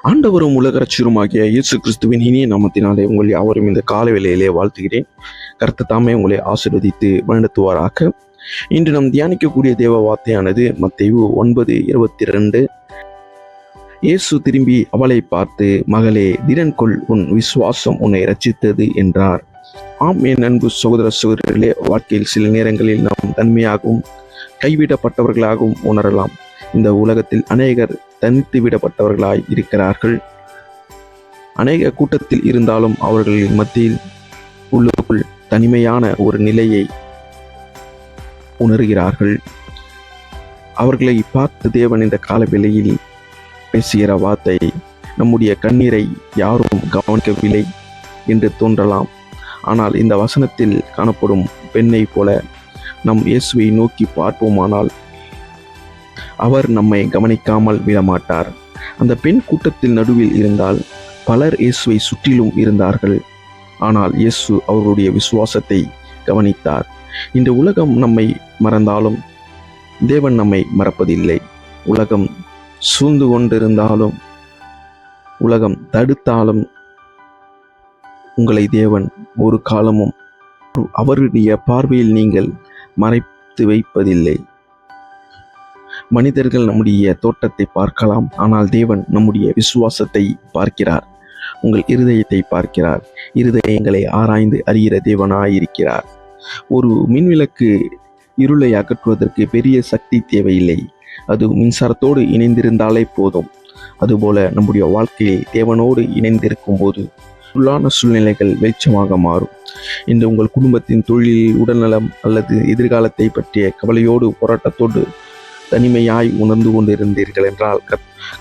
ஆண்டவரும் உலக ரட்சகருமாகிய இயேசு கிறிஸ்துவின் இனிய நாமத்தினாலே உங்கள் யாவரும் இந்த கால வேளையிலே வாழ்த்துகிறேன். கர்த்தர் தாமே உங்களை ஆசீர்வதித்து வழிநடத்துவாராக. இன்று நாம் தியானிக்கக்கூடிய தேவ வார்த்தையானது மத்தேயு 9:22. இயேசு திரும்பி அவளை பார்த்து, மகளே, திடன் கொள், உன் விசுவாசம் உன்னை ரட்சித்தது என்றார். ஆம், என் அன்பு சகோதர சகோதரிகளே, வாழ்க்கையில் சில நேரங்களில் நாம் தன்மையாகவும் கைவிடப்பட்டவர்களாகவும் உணரலாம். இந்த உலகத்தில் அநேகர் தனித்து விடப்பட்டவர்களாய் இருக்கிறார்கள். அநேக கூட்டத்தில் இருந்தாலும் அவர்களின் மத்தியில் உள்ளுக்குள் தனிமையான ஒரு நிலையை உணர்கிறார்கள். அவர்களை பார்த்து தேவன் இந்த காலவெளியில் பேசுகிற வார்த்தை, நம்முடைய கண்ணீரை யாரும் கவனிக்கவில்லை என்று தோன்றலாம். ஆனால் இந்த வசனத்தில் காணப்படும் பெண்ணை போல நம் இயேசுவை நோக்கி பார்ப்போமானால் அவர் நம்மை கவனிக்காமல் விடமாட்டார். அந்த பெண் கூட்டத்தில் நடுவில் இருந்தால் பலர் இயேசுவை சுற்றிலும் இருந்தார்கள். ஆனால் இயேசு அவர்களுடைய விசுவாசத்தை கவனித்தார். இந்த உலகம் நம்மை மறந்தாலும் தேவன் நம்மை மறப்பதில்லை. உலகம் சூழ்ந்து கொண்டிருந்தாலும், உலகம் தடுத்தாலும் உங்களை தேவன் ஒரு காலமும் அவருடைய பார்வையில் நீங்கள் மறைத்து வைப்பதில்லை. மனிதர்கள் நம்முடைய தோட்டத்தை பார்க்கலாம், ஆனால் தேவன் நம்முடைய விசுவாசத்தை பார்க்கிறார். உங்கள் இருதயத்தை பார்க்கிறார். இருதயங்களை ஆராய்ந்து அறிகிற தேவனாயிருக்கிறார். ஒரு மின்விளக்கு இருளை அகற்றுவதற்கு பெரிய சக்தி தேவையில்லை. அது மின்சாரத்தோடு இணைந்திருந்தாலே போதும். அதுபோல நம்முடைய வாழ்க்கையை தேவனோடு இணைந்திருக்கும் போது உள்ளான சூழ்நிலைகள் வெளிச்சமாக மாறும். இன்று உங்கள் குடும்பத்தின் தொழில், உடல்நலம் அல்லது எதிர்காலத்தை பற்றிய கவலையோடு போராட்டத்தோடு தனிமையாய் உணர்ந்து கொண்டிருந்தீர்கள் என்றால்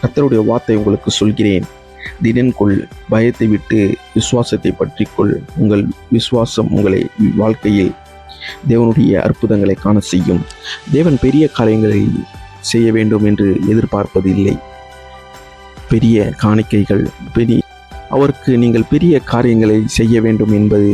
கர்த்தருடைய வார்த்தை உங்களுக்கு சொல்கிறேன், திடன் கொள், பயத்தை விட்டு விசுவாசத்தை பற்றிக்கொள். உங்கள் விசுவாசம் உங்களை வாழ்க்கையில் தேவனுடைய அற்புதங்களை காண செய்யும். தேவன் பெரிய காரியங்களை செய்ய வேண்டும் என்று எதிர்பார்ப்பதில்லை. பெரிய காணிக்கைகள், அவருக்கு நீங்கள் பெரிய காரியங்களை செய்ய வேண்டும் என்பது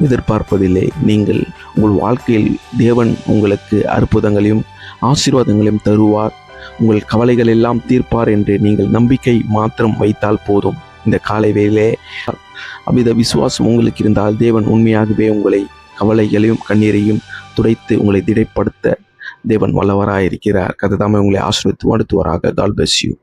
எதிர்பார்ப்பதில்லை. நீங்கள் உங்கள் வாழ்க்கையில் தேவன் உங்களுக்கு அற்புதங்களையும் ஆசீர்வாதங்களையும் தருவார். உங்கள் கவலைகள் எல்லாம் தீர்ப்பார் என்று நீங்கள் நம்பிக்கை மாத்திரம் வைத்தால் போதும். இந்த காலை வேளையிலே அமித விசுவாசம் உங்களுக்கு இருந்தால் தேவன் உண்மையாகவே உங்களை கவலைகளையும் கண்ணீரையும் துடைத்து உங்களை திடைப்படுத்த தேவன் வல்லவராயிருக்கிறார். கர்த்தர் தாமே உங்களை ஆசீர்வதித்து வழிநடத்துவாராக. God bless you.